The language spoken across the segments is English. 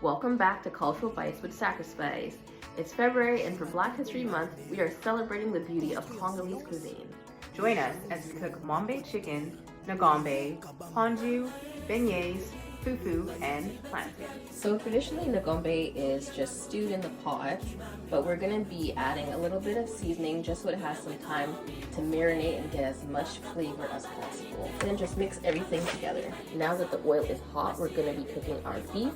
Welcome back to Cultural Bites with Sacraspice. It's February, and for Black History Month, we are celebrating the beauty of Congolese cuisine. Join us as we cook moambe chicken, ngombe, pondu, beignets, fufu, and plantain. So traditionally, Ngombe is just stewed in the pot, but we're going to be adding a little bit of seasoning just so it has some time to marinate and get as much flavor as possible. Then just mix everything together. Now that the oil is hot, we're going to be cooking our beef.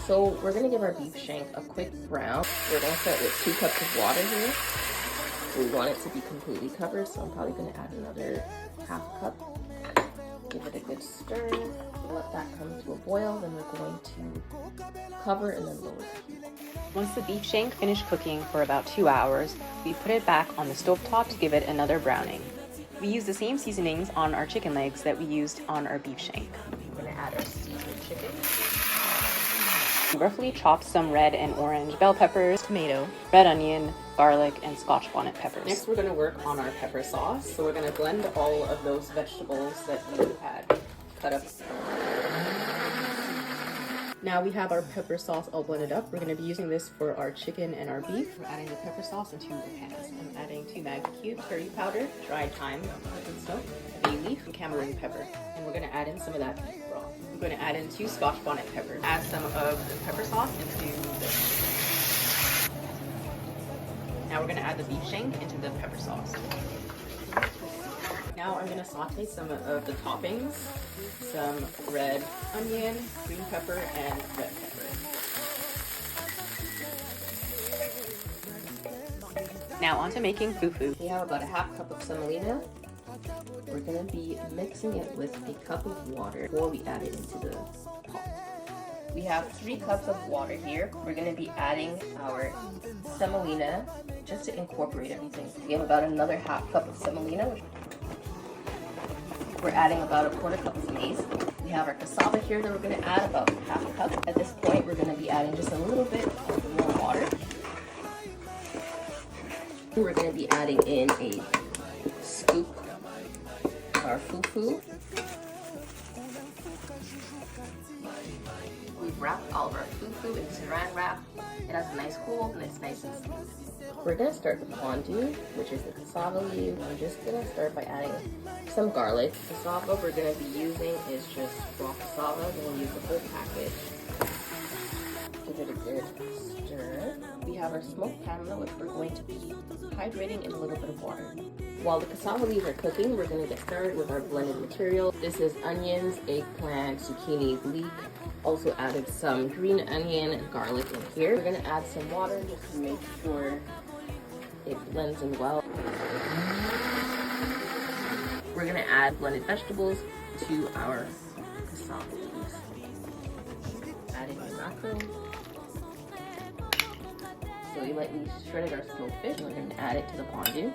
So we're going to give our beef shank a quick brown. We're going to start with 2 cups of water here. We want it to be completely covered, so I'm probably going to add another half cup. Give it a good stir. Let that come to a boil. Then we're going to cover and then lower the heat. Once the beef shank finished cooking for about 2 hours, we put it back on the stovetop to give it another browning. We use the same seasonings on our chicken legs that we used on our beef shank. We're going to add our seasoned chicken. Roughly chop some red and orange bell peppers, tomato, red onion, garlic, and Scotch bonnet peppers. Next, we're going to work on our pepper sauce. So we're going to blend all of those vegetables that you had cut up. Now we have our pepper sauce all blended up. We're going to be using this for our chicken and our beef. We're adding the pepper sauce into the pans. I'm adding 2 Maggi cubes, curry powder, dried thyme, and smoke, bay leaf, and Cameroon pepper. And we're going to add in some of that beef broth. I'm going to add in 2 Scotch bonnet peppers. Add some of the pepper sauce into this. Now we're going to add the beef shank into the pepper sauce. Now I'm going to saute some of the toppings. Some red onion, green pepper, and red pepper. Now on to making fufu. We have about a half cup of semolina. We're going to be mixing it with a cup of water before we add it into the pot. We have 3 cups of water here. We're going to be adding our semolina just to incorporate everything. We have about another half cup of semolina. We're adding about a 1/4 cup of maize. We have our cassava here that we're going to add about half a cup. At this point, we're going to be adding just a little bit of warm water. We're going to be adding in a scoop of our fufu. We've wrapped all of our fufu in saran wrap. It has a nice hold and it's nice and smooth. We're going to start the pondu, which is the cassava leaf. I'm just going to start by adding some garlic. The cassava we're going to be using is just raw cassava. We're going to use the whole package. Give it a good stir. We have our smoked camera, which we're going to be hydrating in a little bit of water. While the cassava leaves are cooking, we're going to get started with our blended material. This is onions, eggplant, zucchini, leek. Also added some green onion and garlic in here. We're going to add some water just to make sure it blends in well. We're going to add blended vegetables to our cassava leaves. Adding the mackerel. So we lightly shredded our smoked fish and we're going to add it to the pondu.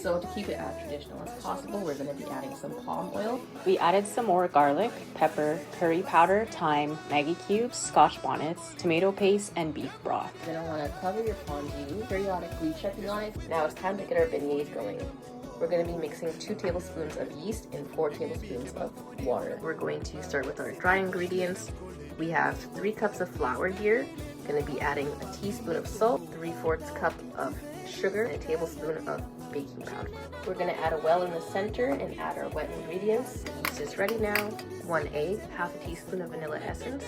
So to keep it as traditional as possible, we're going to be adding some palm oil. We added some more garlic, pepper, curry powder, thyme, Maggi cubes, Scotch bonnets, tomato paste, and beef broth. You're going to want to cover your pondu, periodically checking on it. Now it's time to get our beignets going. We're going to be mixing 2 tablespoons of yeast and 4 tablespoons of water. We're going to start with our dry ingredients. We have 3 cups of flour here. Going to be adding a teaspoon of salt, 3/4 cup of sugar, and a tablespoon of baking powder. We're going to add a well in the center and add our wet ingredients. Yeast is ready now. 1 egg, half a teaspoon of vanilla essence,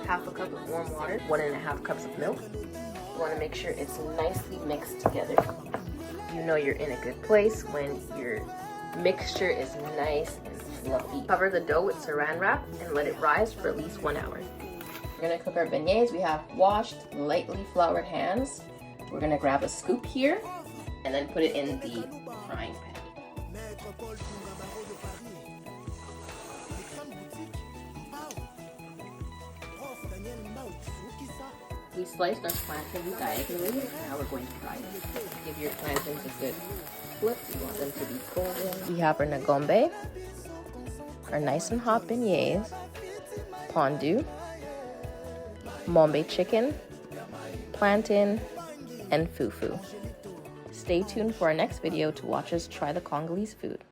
half a cup of warm water, 1.5 cups of milk. You want to make sure it's nicely mixed together. You know you're in a good place when your mixture is nice and fluffy. Cover the dough with saran wrap and let it rise for at least 1 hour. We're going to cook our beignets. We have washed, lightly floured hands. We're going to grab a scoop here and then put it in the frying pan. We sliced our plantains diagonally. Now we're going to fry them. Give your plantains a good flip. You want them to be golden. We have our ngombe, our nice and hot beignets, pondu, moambe chicken, plantain, and fufu. Stay tuned for our next video to watch us try the Congolese food.